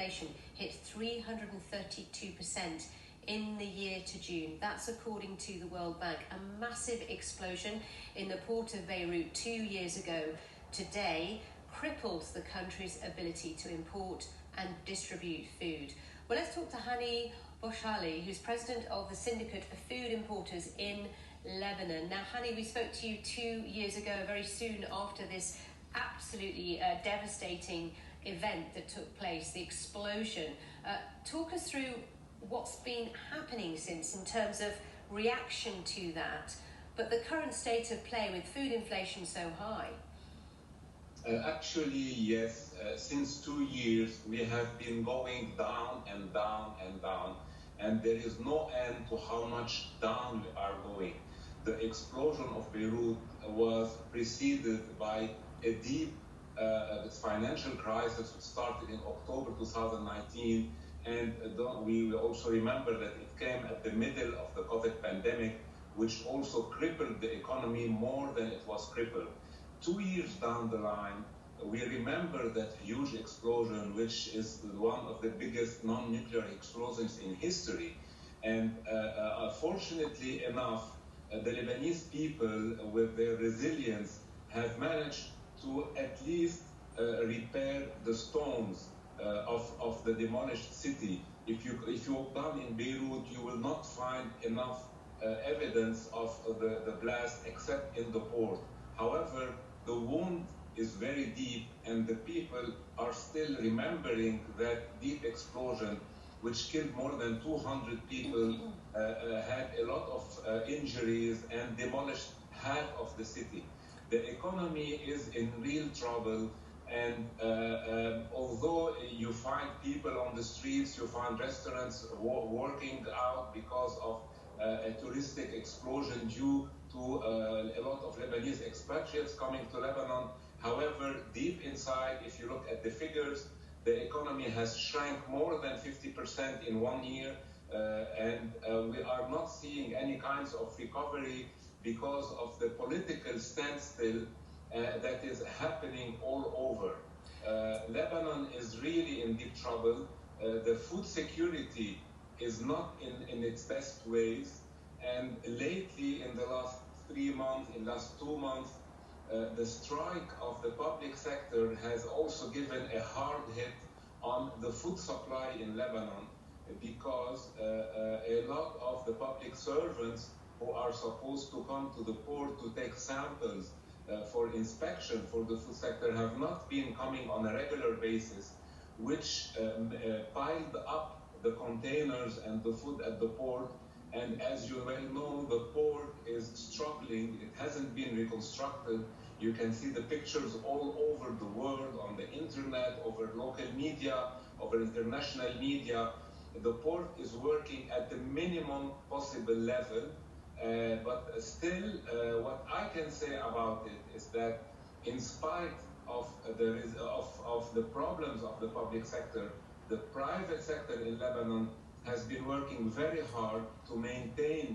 inflation hit 332% in the year to June. That's according to the World Bank. A massive explosion in the port of Beirut 2 years ago today cripples the country's ability to import and distribute food. Well, let's talk to Hani Bouchali, who's president of the Syndicate of Food Importers in Lebanon. Now, Hani, we spoke to you 2 years ago, very soon after this absolutely devastating event that took place, the explosion. Talk us through what's been happening since in terms of reaction to that, but the current state of play with food inflation so high. Actually, yes. Since 2 years, we have been going down and down and down, and there is no end to how much down we are going. The explosion of Beirut was preceded by a deep financial crisis which started in October 2019, and we also remember that it came at the middle of the COVID pandemic, which also crippled the economy more than it was crippled. 2 years down the line, we remember that huge explosion, which is one of the biggest non-nuclear explosions in history. And fortunately enough, the Lebanese people, with their resilience, have managed to at least repair the stones of the demolished city. If you walk down in Beirut, you will not find enough evidence of the blast except in the port. However, the wound is very deep, and the people are still remembering that deep explosion, which killed more than 200 people, had a lot of injuries, and demolished half of the city. The economy is in real trouble, and although you find people on the streets, you find restaurants working out because of a touristic explosion due to a lot of Lebanese expatriates coming to Lebanon. However, deep inside, if you look at the figures, the economy has shrank more than 50% in 1 year, and we are not seeing any kinds of recovery because of the political standstill that is happening all over. Lebanon is really in deep trouble. The food security is not in its best ways, and lately, in the last 3 months, in the last 2 months, the strike of the public sector has also given a hard hit on the food supply in Lebanon, because a lot of the public servants who are supposed to come to the port to take samples for inspection for the food sector have not been coming on a regular basis, which piled up the containers and the food at the port. And as you well know, the port is struggling. It hasn't been reconstructed. You can see the pictures all over the world, on the internet, over local media, over international media. The port is working at the minimum possible level. But still, what I can say about it is that in spite of the problems of the public sector, the private sector in Lebanon has been working very hard to maintain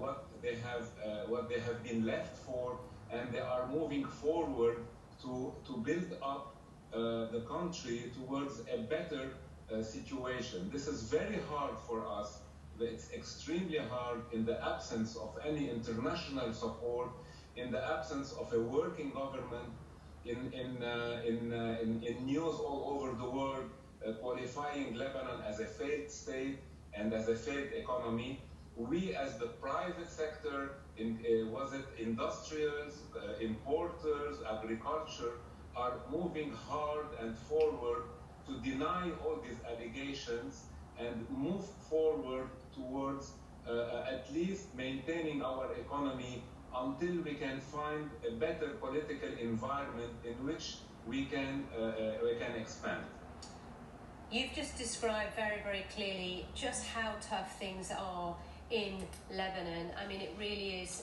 what they have been left for, and they are moving forward to build up the country towards a better situation. This is very hard for us. It's extremely hard in the absence of any international support, in the absence of a working government, in news all over the world qualifying Lebanon as a failed state and as a failed economy. We, as the private sector, was it industrials, importers, agriculture, are moving hard and forward to deny all these allegations and move forward towards at least maintaining our economy until we can find a better political environment in which we can expand. You've just described very, very clearly just how tough things are in Lebanon. I mean, it really is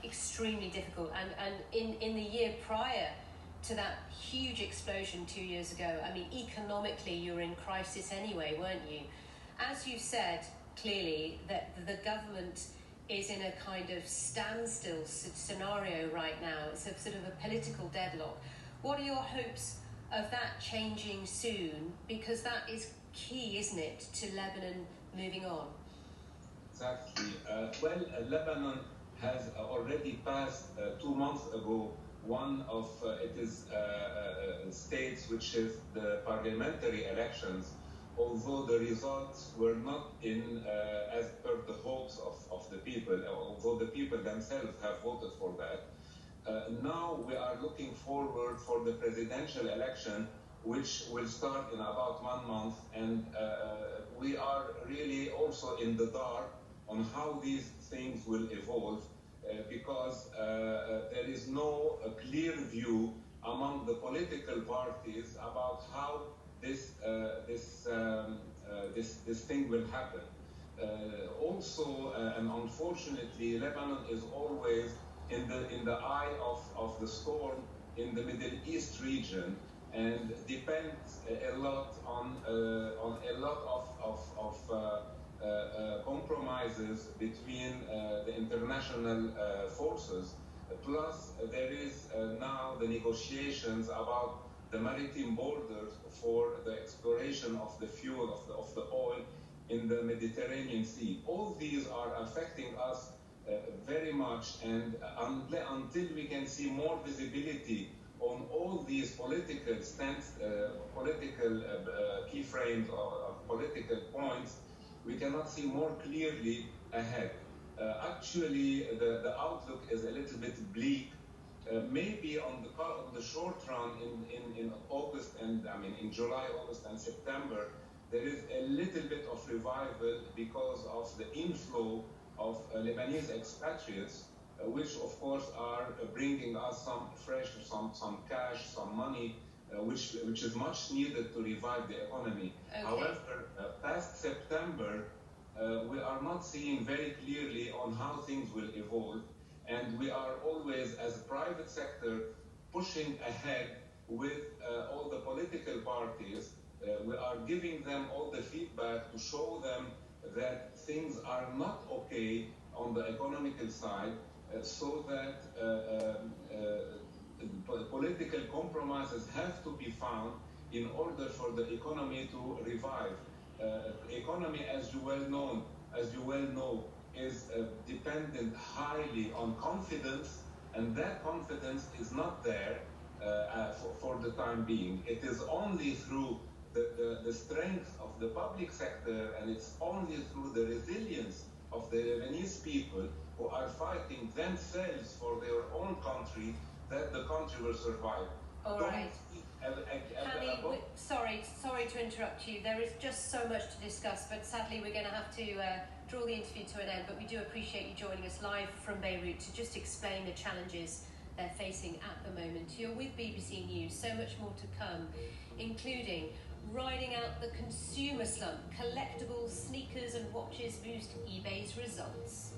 extremely difficult. And in the year prior to that huge explosion 2 years ago, I mean, economically, you were in crisis anyway, weren't you? As you said clearly, that the government is in a kind of standstill scenario right now. It's a sort of a political deadlock. What are your hopes of that changing soon? Because that is key, isn't it, to Lebanon moving on? Exactly. Lebanon has already passed 2 months ago one of its states, which is the parliamentary elections, although the results were not in as per the hopes of the people, although the people themselves have voted for that. Now we are looking forward for the presidential election, which will start in about 1 month, and we are really also in the dark on how these things will evolve, because there is no clear view among the political parties about how this thing will happen. Also, and unfortunately, Lebanon is always in the eye of the storm in the Middle East region, and depends a lot on a lot of compromises between the international forces. Plus, there is now the negotiations about the maritime borders for the exploration of the fuel, of the oil in the Mediterranean Sea. All these are affecting us very much, and until we can see more visibility on all these political key frames or political points, we cannot see more clearly ahead. Actually, the outlook is a little bit bleak. Maybe on the short run, in August and in July, August, and September, there is a little bit of revival because of the inflow of Lebanese expatriates, which of course are bringing us some cash, some money, which is much needed to revive the economy. Okay. However, past September, we are not seeing very clearly on how things will evolve, and we are always, as a private sector, pushing ahead with all the political parties. We are giving them all the feedback to show them that things are not okay on the economical side, so that political compromises have to be found in order for the economy to revive. Economy, as you well know, is dependent highly on confidence, and that confidence is not there for the time being. It is only through the strength of the public sector, and it's only through the resilience of the Lebanese people who are fighting themselves for their own country that the country will survive. All right. Hani, sorry to interrupt you. There is just so much to discuss, but sadly we're going to have to draw the interview to an end. But we do appreciate you joining us live from Beirut to just explain the challenges they're facing at the moment. You're with BBC News. So much more to come, including riding out the consumer slump. Collectibles, sneakers and watches boost eBay's results.